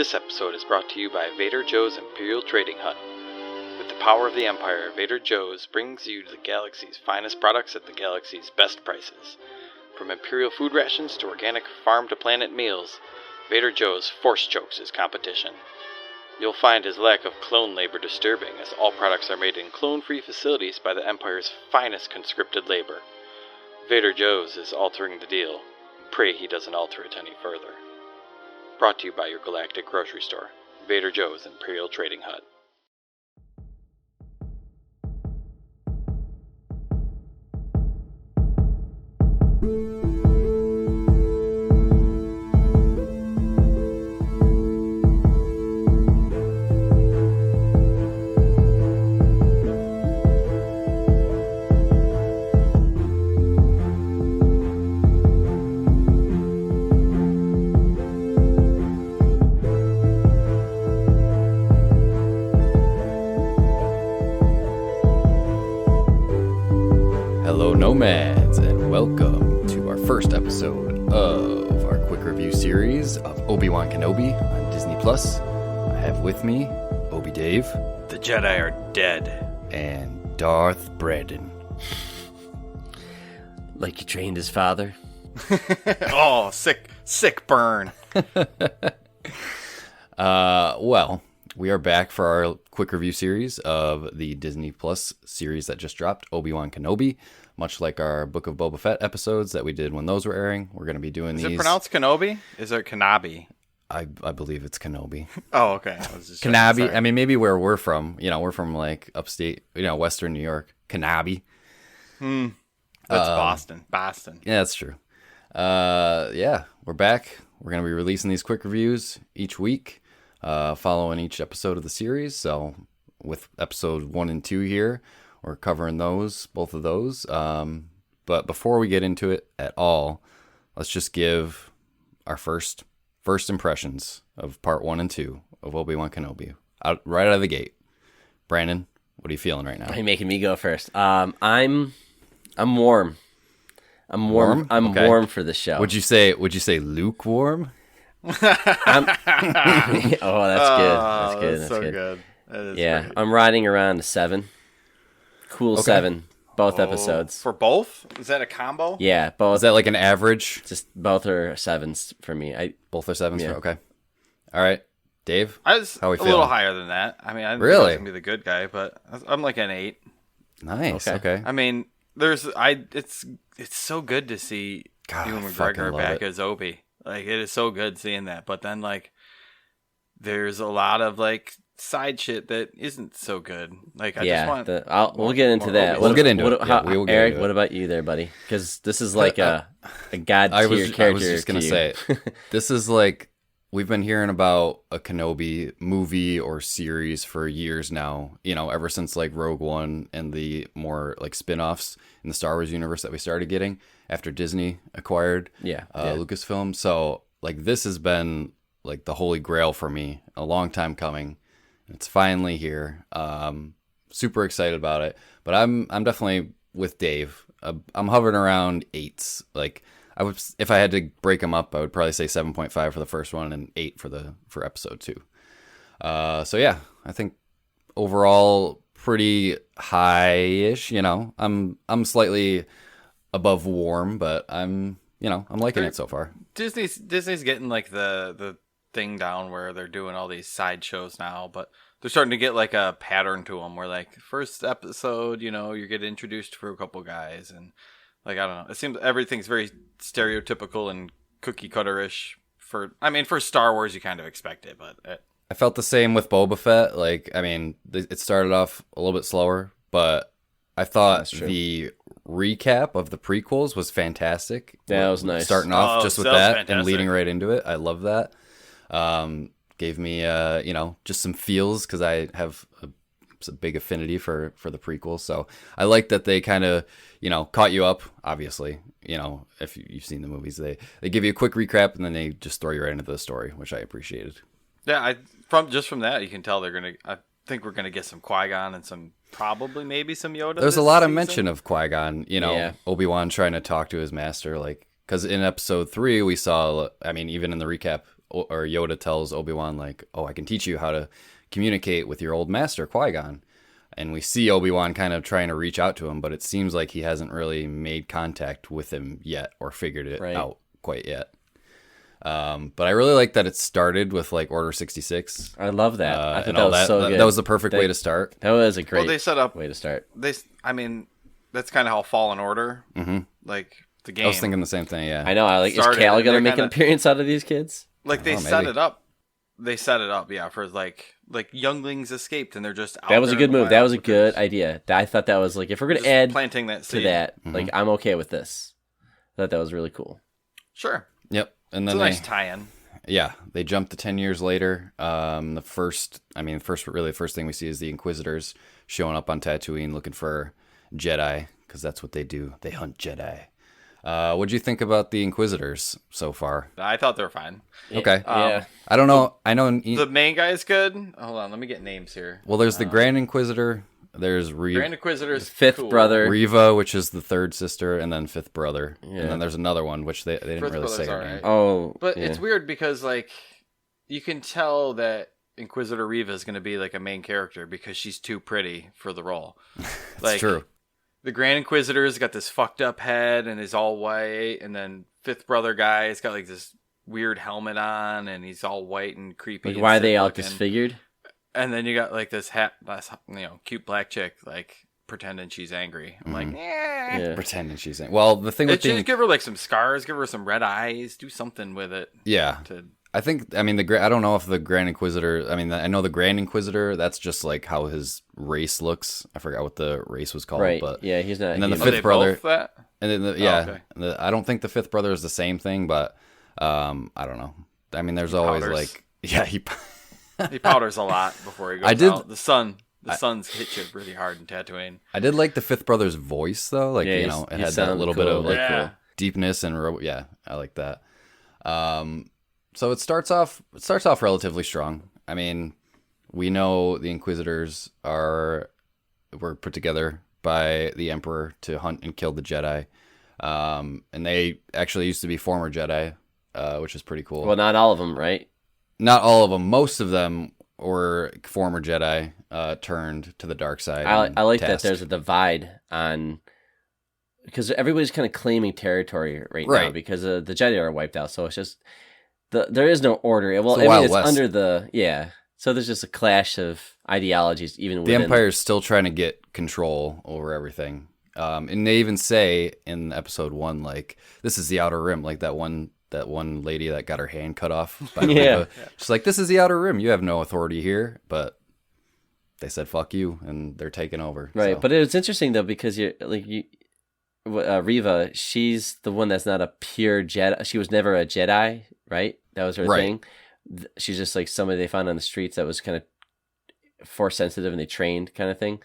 This episode is brought to you by Vader Joe's Imperial Trading Hut. With the power of the Empire, Vader Joe's brings you the galaxy's finest products at the galaxy's best prices. From Imperial food rations to organic farm-to-planet meals, Vader Joe's force chokes his competition. You'll find his lack of clone labor disturbing, as all products are made in clone-free facilities by the Empire's finest conscripted labor. Vader Joe's is altering the deal. Pray he doesn't alter it any further. Brought to you by your galactic grocery store, Vader Joe's Imperial Trading Hut. Nomads, and welcome to our first episode of our quick review series of Obi-Wan Kenobi on Disney+. I have with me Obi Dave. The Jedi are dead. And Darth Brandon. Like you trained his father. Oh, sick burn. Well, we are back for our quick review series of the Disney Plus series that just dropped, Obi-Wan Kenobi. Much like our Book of Boba Fett episodes that we did when those were airing, we're going to be doing these. Is it pronounced Kenobi? Is it Kenobi? I believe it's Kenobi. Oh, okay. I was just Kenobi. I mean, maybe where we're from. We're from like upstate, Western New York. Kenobi. That's Boston. Yeah, that's true. Yeah, we're back. We're going to be releasing these quick reviews each week, following each episode of the series. So with episode 1 and 2 here, we're covering both of those. But before we get into it at all, let's just give our first impressions of part 1 and 2 of Obi-Wan Kenobi right out of the gate. Brandon, what are you feeling right now? Are you making me go first? I'm warm. I'm warm. I'm okay. warm for the show. Would you say lukewarm? Oh, that's good. That's so good. good. That is great. I'm riding around a 7. Cool. Okay. 7. Both episodes. For both? Is that a combo? Yeah, both. Is that like an average? Just both are 7s for me. Both are 7s? Yeah. Okay. All right. Dave? I was how are we a feeling? little higher than that. I mean, I didn't really? think I was going to be the good guy, but I'm like an 8. Nice. Okay. I mean, it's so good to see Ewan McGregor back as Obi. Like, it is so good seeing that. But then, like, there's a lot of, like, side shit that isn't so good. Like, I just want... we'll get into that. We'll get into it. We will get Eric, into it. What about you there, buddy? Because this is like a god-tier character. I was just going to say, this is like, we've been hearing about a Kenobi movie or series for years now, ever since, like, Rogue One and the more, like, spin-offs in the Star Wars universe that we started getting after Disney acquired Lucasfilm. So, like, this has been, like, the holy grail for me, a long time coming. It's finally here. Super excited about it. But I'm definitely with Dave. I'm hovering around 8s. Like, if I had to break them up, I would probably say 7.5 for the first one and 8 for episode 2. So yeah, I think overall pretty high-ish. I'm slightly above warm, but I'm liking it so far. Disney's getting like the thing down where they're doing all these side shows now, but they're starting to get like a pattern to them where, like, first episode, you get introduced to a couple guys, and, like, I don't know, it seems everything's very stereotypical and cookie cutter-ish for Star Wars. You kind of expect it, but I felt the same with Boba Fett. Like, I mean, it started off a little bit slower, but I thought the recap of the prequels was fantastic. Yeah, it was nice. Starting off just with that fantastic. And leading right into it. I love that. Gave me, just some feels because I have a big affinity for the prequels. So I like that they kind of, caught you up, obviously. If you've seen the movies, they give you a quick recap and then they just throw you right into the story, which I appreciated. Yeah, from that, you can tell I think we're going to get some Qui-Gon and maybe some Yoda. There's a lot of mention of Qui-Gon, Obi-Wan trying to talk to his master, like, because in episode 3 we saw, I mean, even in the recap, or Yoda tells Obi-Wan, like, oh, I can teach you how to communicate with your old master, Qui-Gon. And we see Obi-Wan kind of trying to reach out to him, but it seems like he hasn't really made contact with him yet or figured it out quite yet. But I really like that it started with like Order 66. I love that. I thought that was so good. That was the perfect way to start. That was a great they set up, way to start. I mean, that's kind of how Fallen Order, like the game. I was thinking the same thing, yeah. I know. Is Cal going to make an appearance out of these kids? Like they set it up. They set it up, yeah, for like younglings escaped and they're just out. That was a good move. That was a good idea. I thought that was like, if we're going to add planting that seed to that, like I'm okay with this. I thought that was really cool. Sure. Yep. And then it's a nice tie-in. Yeah, they jumped to 10 years later. The first thing we see is the Inquisitors showing up on Tatooine looking for Jedi, because that's what they do. They hunt Jedi. What'd you think about the Inquisitors so far? I thought they were fine. Okay. Yeah. I don't know. I know the main guy is good. Hold on, let me get names here. Well, there's the Grand Inquisitor. There's Grand Inquisitor's fifth brother, Reva, which is the third sister, and then fifth brother. Yeah. And then there's another one, which they didn't really say her name. Oh, but it's weird because like you can tell that Inquisitor Reva is going to be like a main character because she's too pretty for the role. That's like, true. The Grand Inquisitor's got this fucked up head and is all white, and then fifth brother guy has got like this weird helmet on and he's all white and creepy. Like, why are they all disfigured? And then you got like this cute black chick like pretending she's angry. I'm like, Yeah. Pretending she's angry. Well, the thing with just give her like some scars, give her some red eyes, do something with it. Yeah. I don't know if the Grand Inquisitor, I know the Grand Inquisitor, that's just like how his race looks. I forgot what the race was called. Right. But, yeah, he's not. And then the fifth brother. And then okay. I don't think the fifth brother is the same thing, but I don't know. I mean, there's always powders. he powders a lot before he goes out. The sun's hit you really hard in Tatooine. I did like the fifth brother's voice though. Like, it had that little bit of like deepness and I like that. So it starts off relatively strong. I mean, we know the Inquisitors were put together by the Emperor to hunt and kill the Jedi. And they actually used to be former Jedi, which is pretty cool. Well, not all of them, right? Not all of them. Most of them were former Jedi turned to the dark side. I like that there's a divide on... Because everybody's kind of claiming territory right now because the Jedi are wiped out. So it's just... there is no order. Well, it's under the... Yeah. So there's just a clash of ideologies even within... The Empire is still trying to get control over everything. And they even say in episode 1, like, this is the Outer Rim, like that one lady that got her hand cut off by Reva. She's like, this is the Outer Rim. You have no authority here. But they said, fuck you, and they're taking over. Right. So. But it was interesting, though, because Reva, she's the one that's not a pure Jedi. She was never a Jedi, right? That was her thing. She's just like somebody they found on the streets that was kind of force sensitive and they trained kind of thing.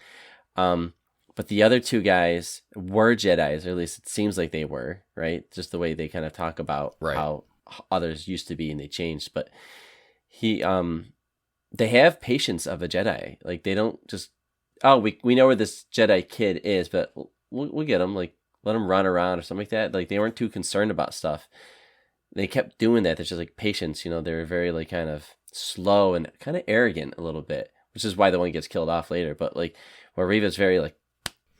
But the other two guys were Jedis, or at least it seems like they were, right? Just the way they kind of talk about how others used to be and they changed. But they have patience of a Jedi. Like, they don't just, we know where this Jedi kid is, but we'll get him. Like, let him run around or something like that. Like, they weren't too concerned about stuff. They kept doing that. There's just like patience, they were very like kind of slow and kind of arrogant a little bit, which is why the one gets killed off later. But like, where Reva's very like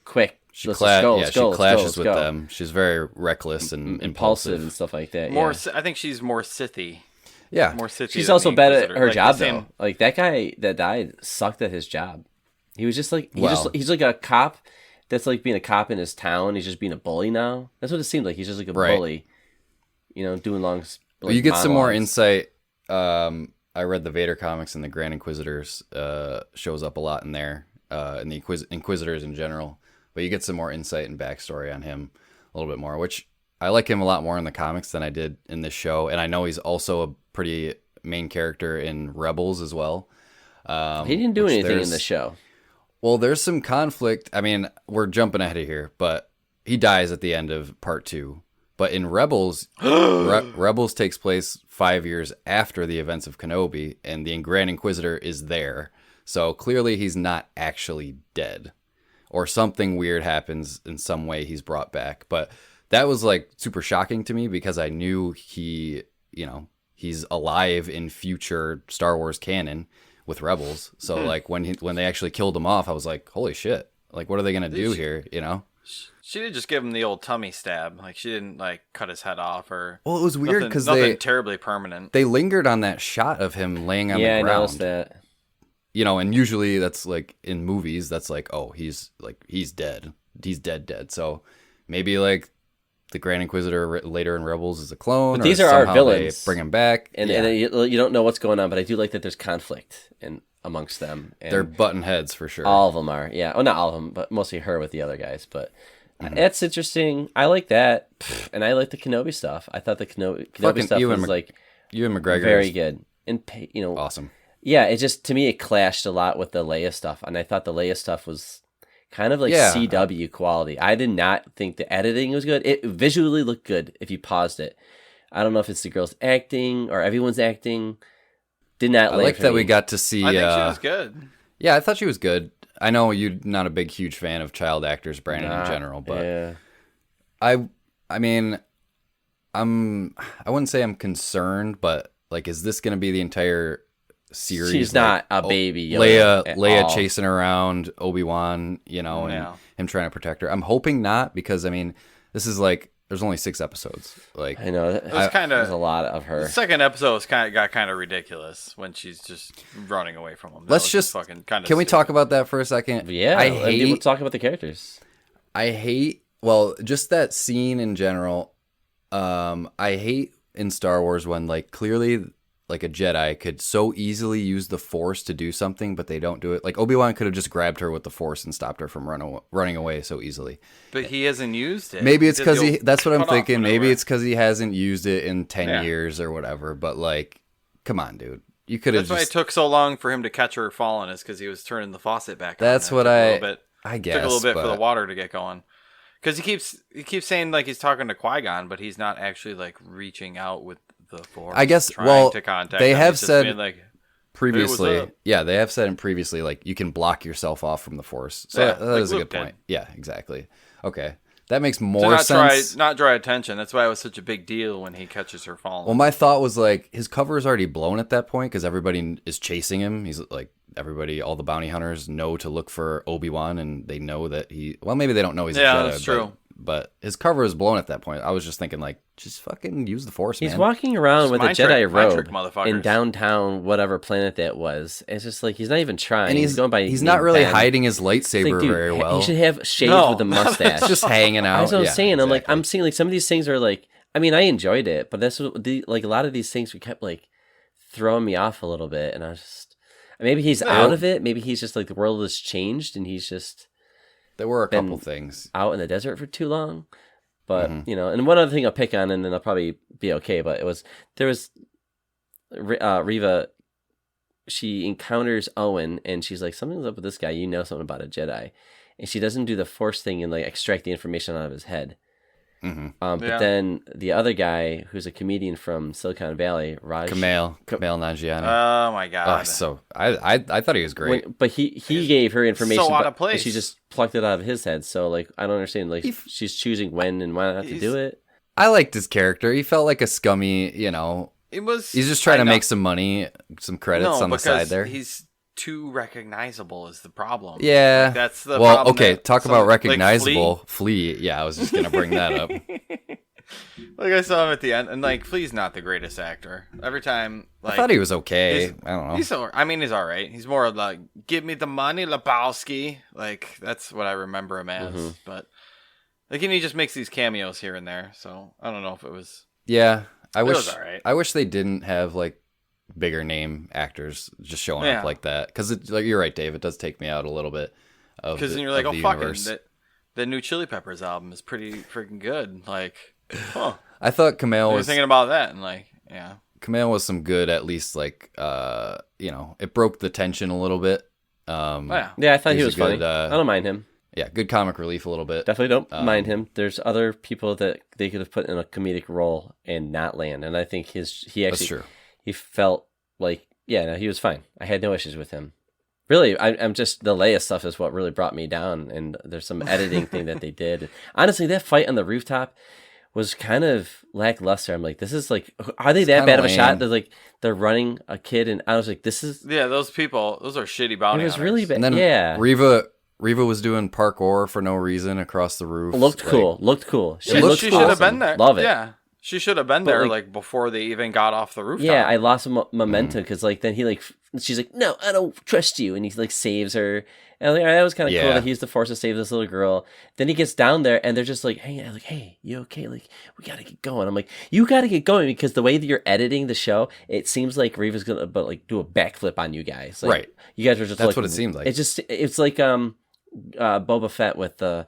quick. She clashes with them. She's very reckless and impulsive and stuff like that. I think she's more Sithy. Yeah, more Sithy. She's also bad at her job though. Like, that guy that died sucked at his job. He was just like he's like a cop that's like being a cop in his town. He's just being a bully now. That's what it seemed like. He's just like a bully. Doing long. Well, you get some more insight. I read the Vader comics, and the Grand Inquisitors shows up a lot in there, and the Inquisitors in general. But you get some more insight and backstory on him a little bit more, which I like him a lot more in the comics than I did in this show. And I know he's also a pretty main character in Rebels as well. He didn't do anything in the show. Well, there's some conflict. I mean, we're jumping ahead of here, but he dies at the end of part 2. But in Rebels, Rebels takes place 5 years after the events of Kenobi, and the Grand Inquisitor is there. So clearly he's not actually dead. Or something weird happens in some way he's brought back. But that was like super shocking to me because I knew he he's alive in future Star Wars canon with Rebels. So like when they actually killed him off, I was like, holy shit! Like what are they gonna do here? You know? She did just give him the old tummy stab. Like she didn't like cut his head off or. Well, it was weird because nothing terribly permanent. They lingered on that shot of him laying on the ground. Yeah, I noticed that. You know, and usually that's like in movies, that's like, oh, he's dead. He's dead. So maybe like the Grand Inquisitor later in Rebels is a clone. But these are our villains. They bring him back, and you don't know what's going on. But I do like that there's conflict amongst them. And they're button heads for sure. All of them are, yeah. Oh, not all of them, but mostly her with the other guys. But that's interesting. I like that, and I like the Kenobi stuff. I thought the Kenobi stuff was like Ewan McGregor, very good, and awesome. Yeah, it just to me it clashed a lot with the Leia stuff, and I thought the Leia stuff was kind of like CW quality. I did not think the editing was good. It visually looked good if you paused it. I don't know if it's the girls acting or everyone's acting. Did not. I like that we got to see. I think she was good. Yeah, I thought she was good. I know you're not a huge fan of child actors, Brandon, in general, but yeah. I mean, I wouldn't say I'm concerned, but like, is this going to be the entire series? She's not a baby. Leia chasing around Obi-Wan, and him trying to protect her. I'm hoping not, because I mean, this is like there's only 6 episodes. Like I know there's a lot of her. The second episode got kind of ridiculous when she's just running away from him. Let's just fucking can we talk about that for a second? Yeah, we'll talk about the characters. I hate just that scene in general. I hate in Star Wars when like clearly like a Jedi could so easily use the Force to do something, but they don't do it. Like Obi-Wan could have just grabbed her with the Force and stopped her from running away so easily. But he hasn't used it. Maybe it's because that's what I'm thinking. Maybe it's because he hasn't used it in 10 years or whatever. But like, come on, dude. You could have. That's why it took so long for him to catch her falling, is because he was turning the faucet back on. That's what I guess. Took a little bit for the water to get going. Because he keeps saying like he's talking to Qui-Gon, but he's not actually like reaching out with the Force. I guess. To contact they him. have said like, previously. Yeah, they have said previously like you can block yourself off from the Force. So that is a good point. Yeah, exactly. Okay, that makes more sense. Not draw attention. That's why it was such a big deal when he catches her falling. Well, my thought was like his cover is already blown at that point because everybody is chasing him. He's like all the bounty hunters know to look for Obi-Wan, and they know that maybe they don't know he's a Jedi. That's true. But his cover is blown at that point. I was just thinking, like, just fucking use the Force, man. He's walking around with a Jedi robe in downtown, whatever planet that was. It's just like he's not even trying. And he's going by. He's not really hiding his lightsaber very well. He should have shaved with a mustache. It's just hanging out. That's what I'm saying. Exactly. I'm seeing like some of these things are like. I mean, I enjoyed it, but that's what like a lot of these things kept like throwing me off a little bit, and I was just maybe he's out of it. Maybe he's just like the world has changed, and he's just. There were a couple things out in the desert for too long, but and one other thing I'll pick on, and then I'll probably be okay. But there was Reva. She encounters Owen, and she's like, "Something's up with this guy. You know something about a Jedi," and she doesn't do the Force thing and like extract the information out of his head. But then the other guy, who's a comedian from Silicon Valley, Kumail Nanjiani. Oh my god! So I thought he was great, but he gave her information. So out of place. She just plucked it out of his head. So like I don't understand. Like she's choosing when and why not to do it. I liked his character. He felt like a scummy. He's just trying to make some money, some credits on the side there. He's too recognizable is the problem. Yeah, like, that's the problem. Okay, talk about recognizable. Like Flea. Yeah, I was just gonna bring that up. Like I saw him at the end, and like Flea's not the greatest actor. Every time, like, I thought he was okay. I don't know. He's all right. He's more like, give me the money, Lebowski. Like that's what I remember him as. But like, and he just makes these cameos here and there. So I don't know if it was. Yeah, it was all right. I wish they didn't have like bigger name actors just showing up like that, because like you're right, Dave, it does take me out a little bit of because then you're like, oh fucking the new Chili Peppers album is pretty freaking good. Like, I thought Kumail was thinking about that, and like, Kumail was some good, at least like it broke the tension a little bit. I thought he was funny. I don't mind him. Yeah, good comic relief a little bit. Definitely don't mind him. There's other people that they could have put in a comedic role and not land, and I think That's true. He felt like, he was fine. I had no issues with him. Really, I'm just, the Leia stuff is what really brought me down, and there's some editing thing that they did. Honestly, that fight on the rooftop was kind of lackluster. I'm like, this is like, are they that bad of a shot? They're like, they're running a kid, and I was like, this is those people. Those are shitty bounty hunters. It was really bad. And then Reva was doing parkour for no reason across the roof. Looked cool. She should have been there. Love it. Yeah. She should have been there like before they even got off the rooftop. Yeah, I lost momentum because like then he like she's like, no, I don't trust you, and he like saves her. And like, that was kind of cool that he used the Force to save this little girl. Then he gets down there and they're just like, hey, you okay? Like, we gotta get going. I'm like, you gotta get going because the way that you're editing the show, it seems like Reva's gonna do a backflip on you guys. Like, right. You guys are just that's what it seemed like. It's like Boba Fett with the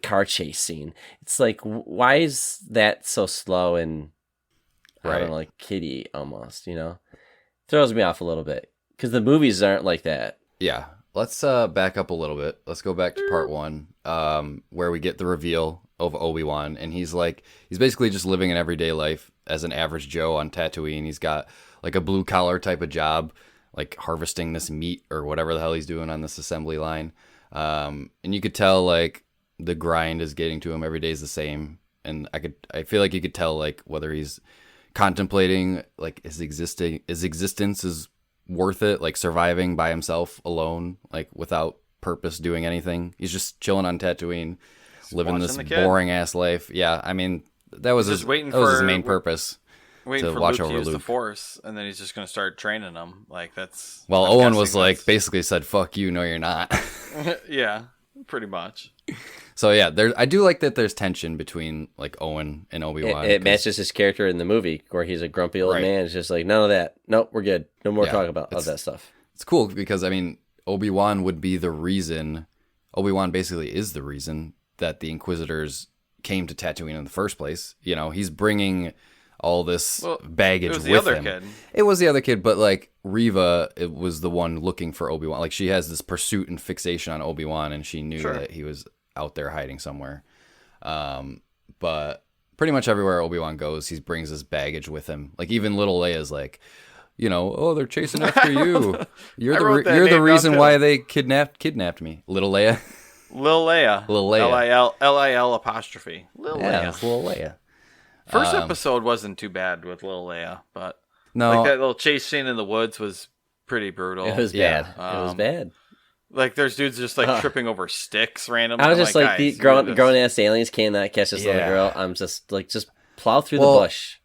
car chase scene. It's like, why is that so slow and I don't know, like kiddie almost, you know? Throws me off a little bit because the movies aren't like that. Yeah. Let's back up a little bit. Let's go back to part 1, where we get the reveal of Obi-Wan, and he's basically just living an everyday life as an average Joe on Tatooine. He's got like a blue collar type of job, like harvesting this meat or whatever the hell he's doing on this assembly line. And you could tell like the grind is getting to him. Every day is the same, and I feel like you could tell like whether he's contemplating like his existence is worth it, like surviving by himself alone, like without purpose doing anything. He's just chilling on Tatooine, living this boring ass life. Yeah, I mean that was his main purpose. Waiting for Luke to use the Force, and then he's just going to start training them. Like that's. Well, Owen was like basically said, "Fuck you, no, you're not." Yeah, pretty much. So yeah, I do like that there's tension between like Owen and Obi-Wan. It matches his character in the movie where he's a grumpy old man. It's just like, none of that. Nope, we're good. No more talk about all that stuff. It's cool because I mean, Obi-Wan would be the reason. Obi-Wan basically is the reason that the Inquisitors came to Tatooine in the first place. You know, he's bringing all this baggage with him. It was the other kid. It was the other kid, but like Reva, it was the one looking for Obi-Wan. Like she has this pursuit and fixation on Obi-Wan, and she knew that he was out there hiding somewhere. But pretty much everywhere Obi-Wan goes, he brings this baggage with him. Like even little Leia's like, you know, oh, they're chasing after you. You're the reason why they kidnapped me. Little Leia. Lil Leia. Lil Leia. L-I-L apostrophe. Lil Leia. It's Lil Leia. First episode wasn't too bad with Lil Leia, but no, like that little chase scene in the woods was pretty brutal. It was bad. It was bad. Like there's dudes just like tripping over sticks randomly. I was just like these grown ass aliens cannot catch this little girl. I'm just like plow through the bush.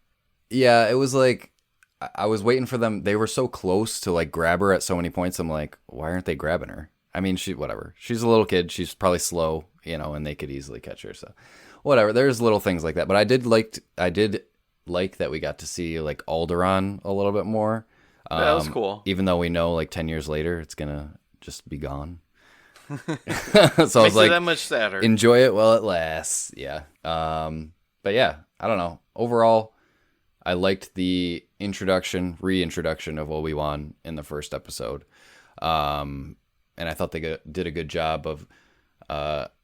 Yeah, it was like I was waiting for them. They were so close to like grab her at so many points. I'm like, why aren't they grabbing her? I mean, whatever. She's a little kid. She's probably slow, you know, and they could easily catch her. So whatever. There's little things like that. But I did like that we got to see like Alderaan a little bit more. Yeah, that was cool. Even though we know like 10 years later it's gonna just be gone. So I was like, that much sadder. Enjoy it while it lasts. Yeah. But yeah, I don't know. Overall, I liked the reintroduction of Obi-Wan in the first episode. And I thought they did a good job of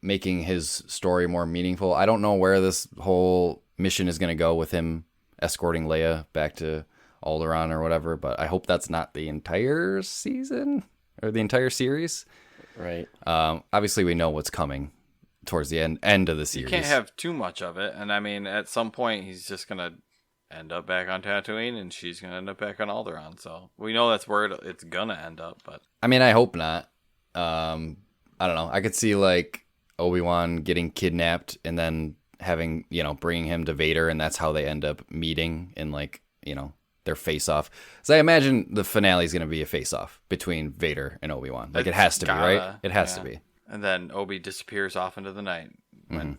making his story more meaningful. I don't know where this whole mission is going to go with him escorting Leia back to Alderaan or whatever, but I hope that's not the entire season or the entire series. Right. Obviously, we know what's coming towards the end of the series. You can't have too much of it, and I mean, at some point, he's just going to end up back on Tatooine, and she's going to end up back on Alderaan, so we know that's where it's going to end up, but... I mean, I hope not. I don't know. I could see, like, Obi-Wan getting kidnapped and then having, you know, bringing him to Vader, and that's how they end up meeting in, like, you know, their face-off. So I imagine the finale is going to be a face-off between Vader and Obi-Wan. Like, it has to be, right? It has to be. And then Obi disappears off into the night when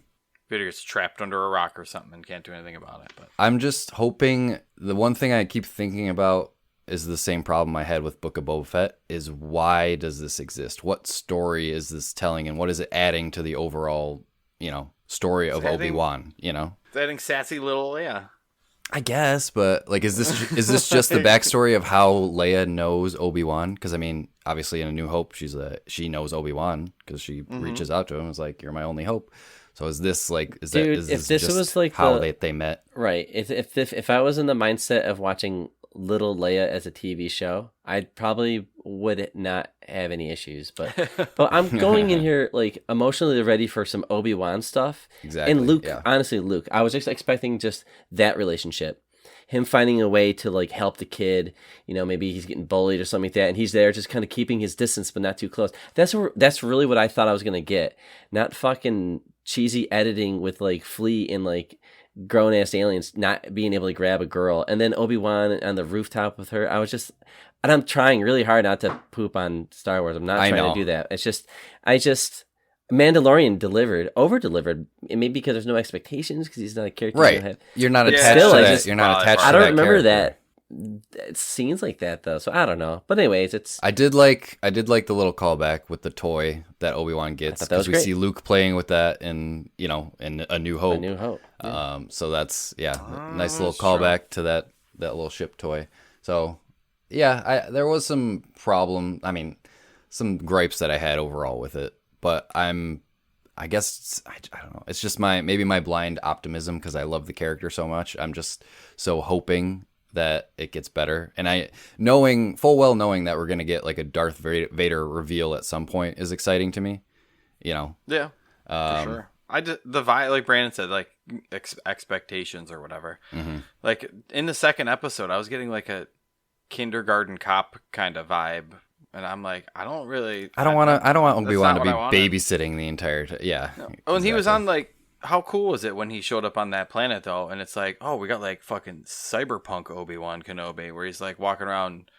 Vader gets trapped under a rock or something and can't do anything about it. But I'm just hoping... The one thing I keep thinking about is the same problem I had with Book of Boba Fett, is why does this exist? What story is this telling, and what is it adding to the overall, you know, story of Obi-Wan, you know? It's adding sassy little Leia. I guess, but like, is this just the backstory of how Leia knows Obi-Wan? Because I mean, obviously in A New Hope, she knows Obi-Wan because she reaches out to him. It's like, you're my only hope. So is this like, is this was like how they met? Right. If I was in the mindset of watching Little Leia as a TV show, I probably would not have any issues. But I'm going in here like emotionally ready for some Obi-Wan stuff. Exactly. And Luke, yeah. honestly, Luke, I was just expecting just that relationship. Him finding a way to like help the kid, maybe he's getting bullied or something like that, and he's there just kind of keeping his distance but not too close. That's really what I thought I was gonna get, not fucking cheesy editing with like Flea and like grown ass aliens not being able to grab a girl, and then Obi-Wan on the rooftop with her. And I'm trying really hard not to poop on Star Wars. I'm not trying to do that. It's just Mandalorian over delivered. It may be because there's no expectations because he's not a character. Right. You're not attached Still, to I that. just- You're not attached to that. I don't remember character. that scenes like that though, so I don't know. But anyways, it's I did like the little callback with the toy that Obi-Wan gets, thought that was because we great. see Luke playing with that in A New Hope. A New Hope. Yeah. So that's a nice little that's callback to that little ship toy. So there was some some gripes that I had overall with it, but I guess I don't know. It's just maybe my blind optimism because I love the character so much. I'm just so hoping that it gets better, and full well knowing that we're gonna get like a Darth Vader reveal at some point is exciting to me. Yeah, for sure. The vibe, like Brandon said, like expectations or whatever. Mm-hmm. Like in the second episode, I was getting like a kindergarten cop kind of vibe, and I'm like, I don't want Obi-Wan to be babysitting the entire time. Yeah. No. Oh, and he was on like, how cool was it when he showed up on that planet though? And it's like, oh, we got like fucking cyberpunk Obi-Wan Kenobi, where he's like walking around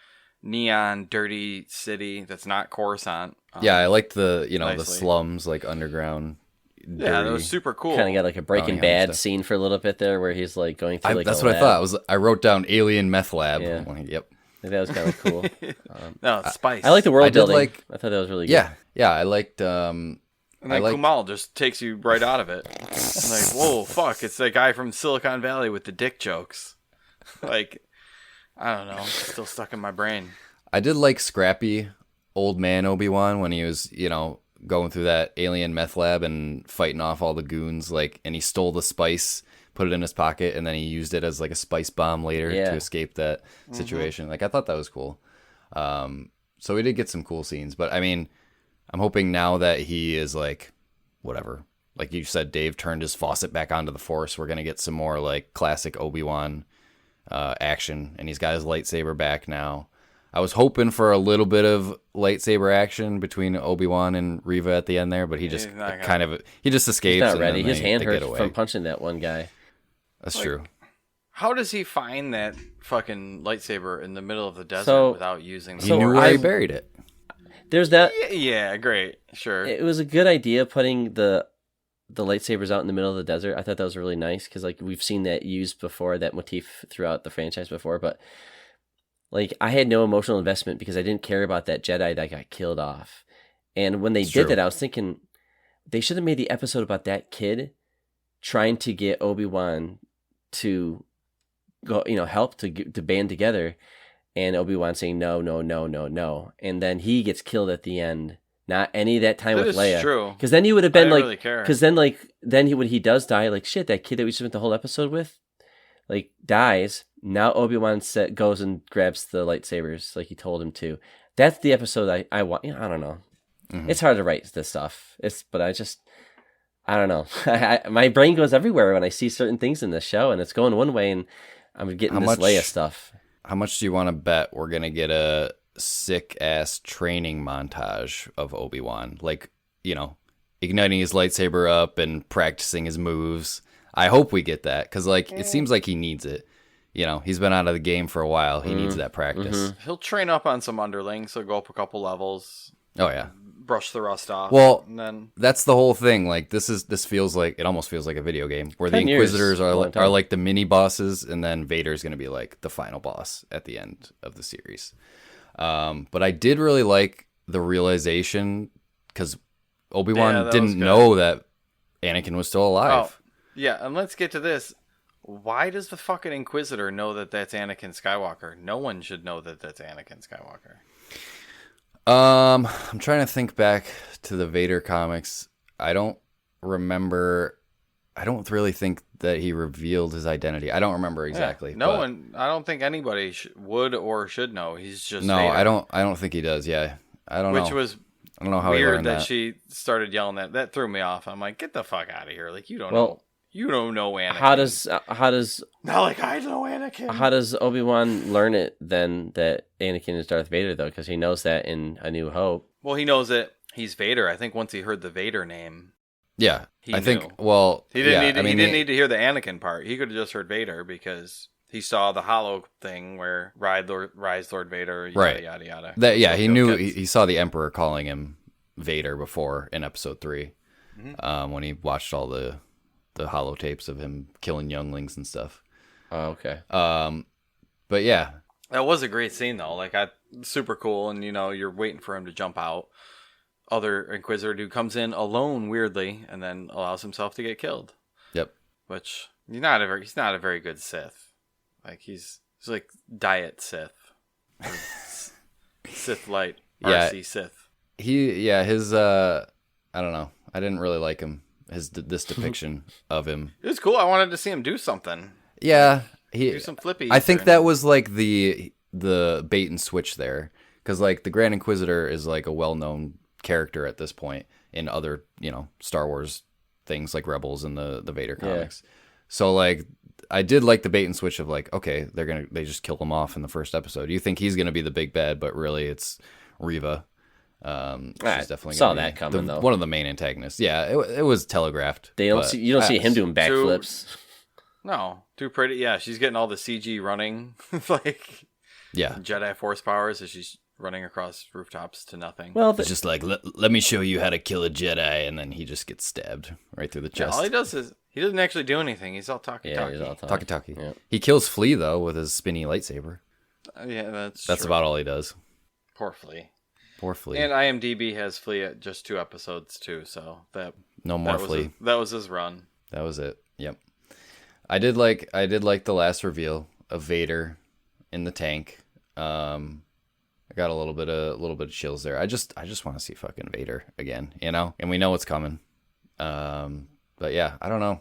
neon, dirty city that's not Coruscant. Yeah, I liked the the nicely. slums, like underground. Dirty. Yeah, that was super cool. Kind of got like a Breaking Bad scene for a little bit there, where he's like going through. That's what I thought. I wrote down alien meth lab. Yeah. Yep. That was kind of cool. No, it's spice. I like the world building. I thought that was really good. Yeah. I liked. And then Kumal just takes you right out of it. Like, whoa, fuck! It's that guy from Silicon Valley with the dick jokes. Like, I don't know. It's still stuck in my brain. I did like scrappy old man Obi-Wan when he was, going through that alien meth lab and fighting off all the goons. Like, and he stole the spice, put it in his pocket, and then he used it as like a spice bomb later to escape that situation. Like, I thought that was cool. So we did get some cool scenes, but I mean, I'm hoping now that he is like, whatever. Like you said, Dave turned his faucet back onto the Force. We're gonna get some more like classic Obi-Wan action, and he's got his lightsaber back now. I was hoping for a little bit of lightsaber action between Obi-Wan and Reva at the end there, but he just he just escapes. He's not and ready. then His hand they hurt get away. from punching that one guy. That's true. How does he find that fucking lightsaber in the middle of the desert So- without using the He knew Force? where he buried it. There's that. Yeah, great. Sure. It was a good idea putting the lightsabers out in the middle of the desert. I thought that was really nice because like we've seen that used before, that motif throughout the franchise before. But like I had no emotional investment because I didn't care about that Jedi that got killed off. And when they It's did true. that, I was thinking they should have made the episode about that kid trying to get Obi-Wan to go, help to band together, and Obi-Wan saying no, no, no, no, no, and then he gets killed at the end. Not any of that time That with is Leia. true. Because then he would have been I like, really care. because then when he does die, like shit, that kid that we spent the whole episode with, like dies. Now Obi-Wan goes and grabs the lightsabers like he told him to. That's the episode I want. I don't know. Mhm. It's hard to write this stuff. But I don't know. My brain goes everywhere when I see certain things in this show, and it's going one way, and I'm getting this Leia stuff. How much do you want to bet we're gonna get a sick ass training montage of Obi-Wan, like igniting his lightsaber up and practicing his moves? I hope we get that because it seems like he needs it. He's been out of the game for a while. He needs that practice. He'll train up on some underlings. He'll go up a couple levels, Oh yeah. brush the rust off. Well, and then that's the whole thing. Like this feels like it almost feels like a video game where the 10 years, Inquisitors a long are time. like the mini bosses, and then Vader's gonna be like the final boss at the end of the series. But I did really like the realization because Obi-Wan Yeah, that was didn't good. know that Anakin was still alive. Oh, yeah, and let's get to this. Why does the fucking Inquisitor know that that's Anakin Skywalker? No one should know that that's Anakin Skywalker. I'm trying to think back to the Vader comics. I don't remember. I don't really think that he revealed his identity. I don't remember exactly. Yeah. No one. I don't think anybody would or should know. He's just No, Vader. I don't think he does. Yeah, I don't know. Which was I don't know how he weird learned that that. she started yelling that. That threw me off. I'm like, get the fuck out of here! Like you don't know. You don't know Anakin. How does Not like I know Anakin. how does Obi-Wan learn it then that Anakin is Darth Vader though? Because he knows that in A New Hope. Well, he knows that he's Vader. I think once he heard the Vader name, Yeah, he I knew. think. Well, He didn't yeah, need. He didn't need to hear the Anakin part. He could have just heard Vader because he saw the Hollow thing where Rise Lord Vader. Yada, Right. Yada yada. That yeah, So he Bill knew. gets- He saw the Emperor calling him Vader before in Episode 3, when he watched all the holotapes of him killing younglings and stuff. Oh, okay. But yeah, That was a great scene though. Like super cool, and you're waiting for him to jump out. Other Inquisitor dude comes in alone weirdly, and then allows himself to get killed. yep. Which he's not a very good Sith. Like he's like diet Sith, Sith light, Yeah. RC Sith. His I don't know. I didn't really like him. This depiction of him. It was cool. I wanted to see him do something. Yeah, Do some flippies. I think or- that was like the bait and switch there, because like the Grand Inquisitor is like a well-known character at this point in other Star Wars things like Rebels and the Vader comics. So like I did like the bait and switch of like, okay, they just kill him off in the first episode. You think he's gonna be the big bad, but really it's Reva. She's definitely saw gonna be that coming, though. one of the main antagonists. Yeah, it was telegraphed. You don't see him doing True. backflips. No, too pretty. Yeah, she's getting all the CG running, like Yeah, Jedi Force powers as she's running across rooftops to nothing. Well, it's just like let me show you how to kill a Jedi, and then he just gets stabbed right through the Yeah, chest. all he does is he doesn't actually do anything. He's all talky. yeah, he's all Talkie. Yeah. He kills Flea though with his spinny lightsaber. Yeah, that's That's true. about all he does. Poor Flea. Poor Flea. And IMDb has Flea at just 2 episodes too, so No more that was Flea. that was his run. That was it. Yep. I did like the last reveal of Vader in the tank. I got a little bit of chills there. I just want to see fucking Vader again, and we know it's coming. But yeah, I don't know.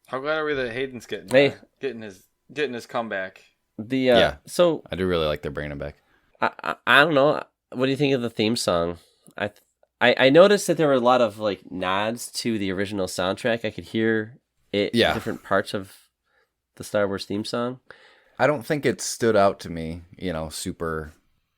How glad are we that Hayden's getting getting his comeback? Yeah. So I do really like they're bringing him back. I don't know. What do you think of the theme song? I noticed that there were a lot of like nods to the original soundtrack. I could hear it in different parts of the Star Wars theme song. I don't think it stood out to me, super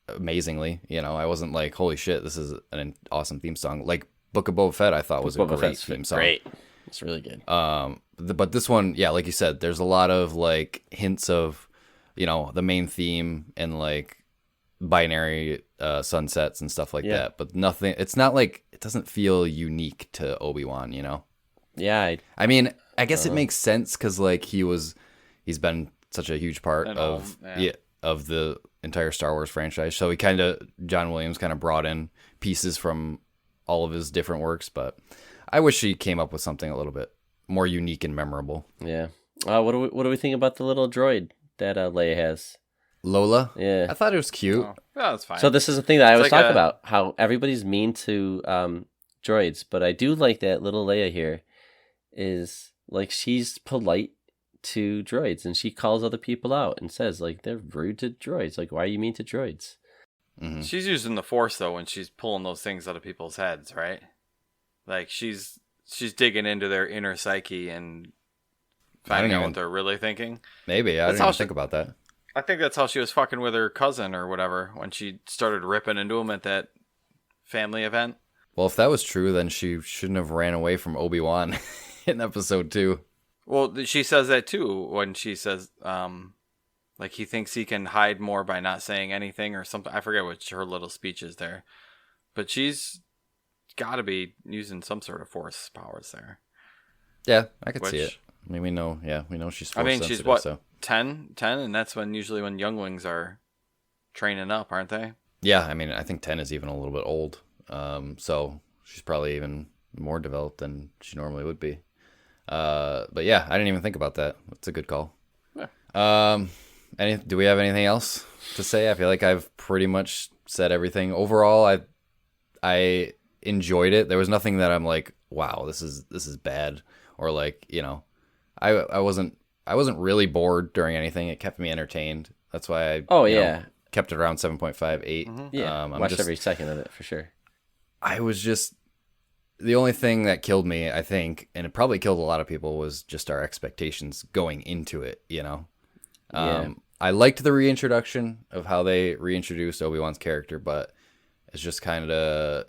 amazingly. I wasn't like, holy shit, this is an awesome theme song. Like Book of Boba Fett, I thought was a great theme song. Great. It's really good. But this one, yeah, like you said, there's a lot of like hints of, the main theme and like binary sunsets and stuff like that. But nothing. It's not like it doesn't feel unique to Obi-Wan. Yeah. I mean, I guess it makes sense because like he's been such a huge part And of all, of the entire Star Wars franchise. So John Williams kind of brought in pieces from all of his different works, but I wish he came up with something a little bit more unique and memorable. Yeah. What do we think about the little droid that Leia has? Lola? Yeah. I thought it was cute. Oh, that's fine. So this is the thing that I always like talk a- about, how everybody's mean to droids, but I do like that little Leia here is like she's polite to droids and she calls other people out and says like they're rude to droids. Like, why are you mean to droids? Mm-hmm. She's using the Force though when she's pulling those things out of people's heads, right? Like she's digging into their inner psyche and finding out what they're really thinking. Maybe. I That's didn't how even think about that. I think that's how she was fucking with her cousin or whatever when she started ripping into him at that family event. Well, if that was true, then she shouldn't have ran away from Obi-Wan in episode 2. Well, she says that too when she says, like he thinks he can hide more by not saying anything or something. I forget what her little speech is there, but she's got to be using some sort of Force powers there. Yeah, I could see it. I mean, we know she's Force sensitive. She's what, so. 10, and that's usually when younglings are training up, aren't they? Yeah, I mean, I think 10 is even a little bit old. So she's probably even more developed than she normally would be. But yeah, I didn't even think about that. That's a good call. Yeah. Do we have anything else to say? I feel like I've pretty much said everything. Overall, I enjoyed it. There was nothing that I'm like, wow, this is bad or like, I wasn't really bored during anything. It kept me entertained. That's why kept it around 7.5, 8. Yeah, watched every second of it for sure. I was just, the only thing that killed me, I think, and it probably killed a lot of people, was just our expectations going into it, I liked the reintroduction of how they reintroduced Obi-Wan's character, but it's just kind of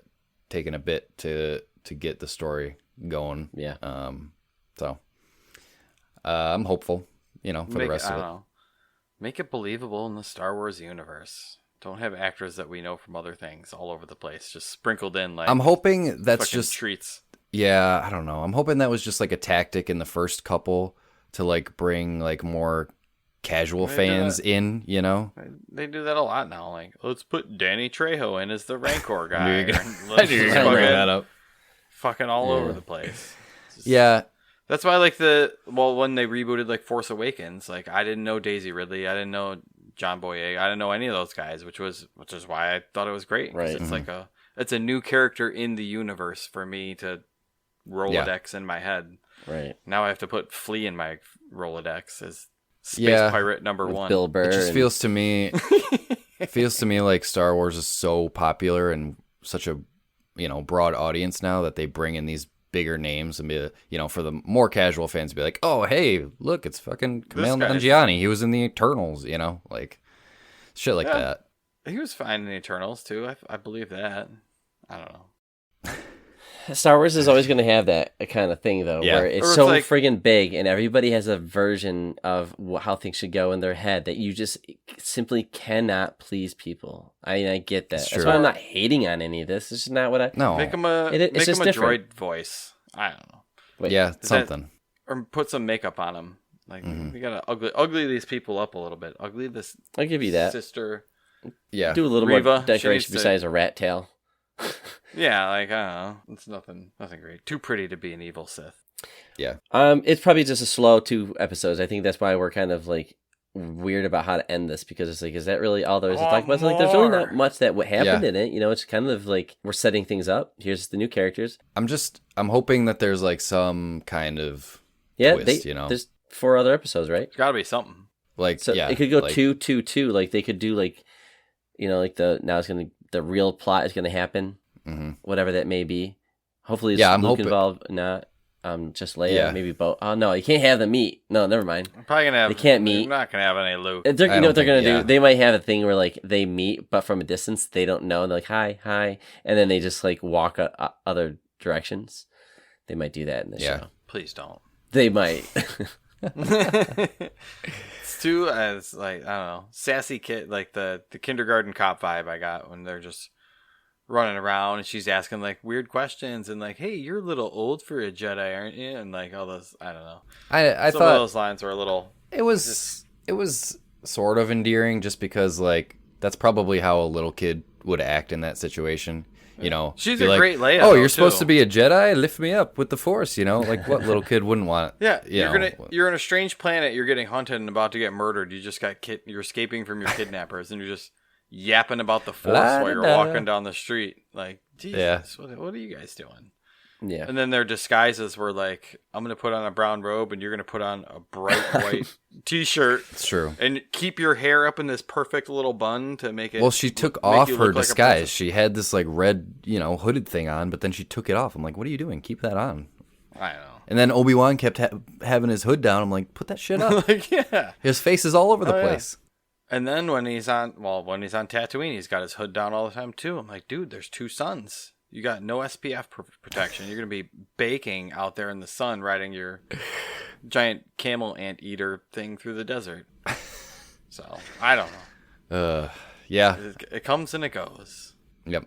taken a bit to get the story going. Yeah. So I'm hopeful, for the rest of it. Make it believable in the Star Wars universe. Don't have actors that we know from other things all over the place, just sprinkled in like. I'm hoping that's just treats. Yeah, I don't know. I'm hoping that was just like a tactic in the first couple to like bring like more casual fans in, They do that a lot now. Like, let's put Danny Trejo in as the Rancor guy. I knew you were gonna bring that up. Fucking all over the place. Yeah. That's why, like, when they rebooted, like, Force Awakens, like, I didn't know Daisy Ridley. I didn't know John Boyega. I didn't know any of those guys, which is why I thought it was great. Right. It's like it's a new character in the universe for me to Rolodex in my head. Right. Now I have to put Flea in my Rolodex as Space Pirate number With 1. Bill Burr. It just feels to me like Star Wars is so popular and such a, broad audience now that they bring in these bigger names and be, for the more casual fans to be like, oh, hey, look, it's fucking Kumail Nanjiani. He was in the Eternals, like shit like that. He was fine in the Eternals too. I believe that. I don't know. Star Wars is always going to have that kind of thing, though, where it's so like, friggin' big, and everybody has a version of how things should go in their head that you just simply cannot please people. I get that. That's why I'm not hating on any of this. It's just not what I... No. Make them a droid voice. I don't know. Wait, something. Or put some makeup on them. Like, we got to ugly these people up a little bit. Ugly this I'll give you that. Sister. Yeah. Do a little Reva, more decoration besides a rat tail. Yeah, like, I don't know. It's nothing great. Too pretty to be an evil Sith. Yeah. It's probably just a slow 2 episodes. I think that's why we're kind of like weird about how to end this, because it's like, is that really all there is to talk about? So, like, there's really not much that happened in it. It's kind of like we're setting things up. Here's the new characters. I'm hoping that there's like some kind of twist, There's 4 other episodes, right? There's got to be something. Like, so it could go 2-2-2. Like they could do like, like the real plot is gonna happen. Whatever that may be. Hopefully it's Luke involved, not just Leia. Yeah. Maybe both. Oh no, you can't have them meet. No, never mind. I'm probably gonna have. They can't meet. I'm not gonna have any Luke. You know what they're gonna do? They might have a thing where like they meet, but from a distance they don't know. And they're like hi, and then they just like walk other directions. They might do that in the show. Please don't. They might. It's too as like, I don't know, sassy kid, like the kindergarten cop vibe I got when they're just running around and she's asking like weird questions and like, hey, you're a little old for a Jedi, aren't you? And like all those, I don't know. I Some thought of those lines were a little. It was sort of endearing, just because like that's probably how a little kid would act in that situation. She's a great Leia. Oh, you're supposed to be a Jedi? Lift me up with the Force, like what little kid wouldn't want? Yeah, you're on a strange planet. You're getting hunted and about to get murdered. You just you're escaping from your kidnappers, and you're just yapping about the Force while you're walking down the street. Like, Jesus, what are you guys doing? Yeah. And then their disguises were like, I'm going to put on a brown robe and you're going to put on a bright white t-shirt. It's true. And keep your hair up in this perfect little bun to make it. Well, she took off her disguise. She had this like red, hooded thing on, but then she took it off. I'm like, what are you doing? Keep that on. I know. And then Obi-Wan kept having his hood down. I'm like, put that shit up. Like, yeah. His face is all over the place. Yeah. And then when he's on Tatooine, he's got his hood down all the time too. I'm like, dude, there's 2 suns. You got no SPF protection. You're going to be baking out there in the sun riding your giant camel anteater thing through the desert. So, I don't know. Yeah. It comes and it goes. Yep.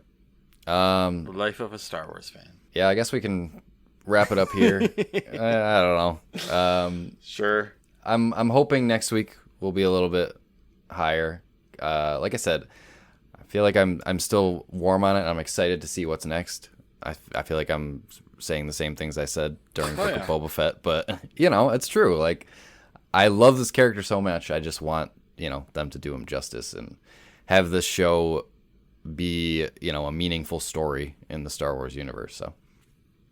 The life of a Star Wars fan. Yeah, I guess we can wrap it up here. I don't know. Sure. I'm hoping next week will be a little bit higher. Like I said, I feel like I'm still warm on it. I'm excited to see what's next. I feel like I'm saying the same things I said during Book of Boba Fett, but it's true. Like, I love this character so much. I just want them to do him justice and have this show be a meaningful story in the Star Wars universe. So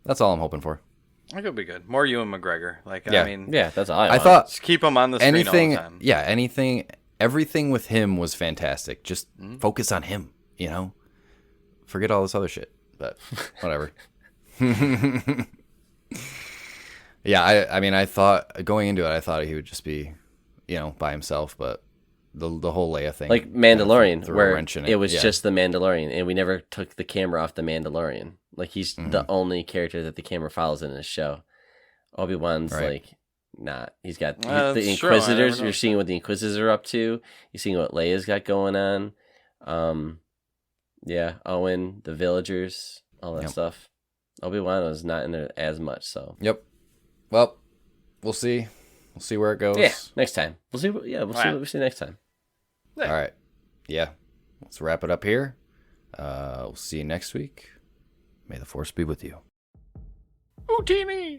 that's all I'm hoping for. I think it'll be good. More Ewan McGregor. Like, Yeah. I mean, Yeah, that's all I I want. thought just keep him on the screen all the time. everything with him was fantastic. Just focus on him, you know? Forget all this other shit, but whatever. Yeah, I mean, I thought, going into it, I thought he would just be, by himself, but the whole Leia thing. Like Mandalorian, threw a where wrench in it was Yeah. just the Mandalorian, and we never took the camera off the Mandalorian. Like, he's the only character that the camera follows in his show. Obi-Wan's Right. like, not. He's got the that's true. I never Inquisitors. You're noticed seeing what the Inquisitors are up to. You're seeing what Leia's got going on. Yeah, Owen, the villagers, all that Yep. stuff. Obi-Wan was not in there as much, so. Yep. Well, we'll see. We'll see where it goes. Yeah, next time. We'll see. We'll see right. what we see next time. All right. Yeah. Let's wrap it up here. We'll see you next week. May the Force be with you. Houdini!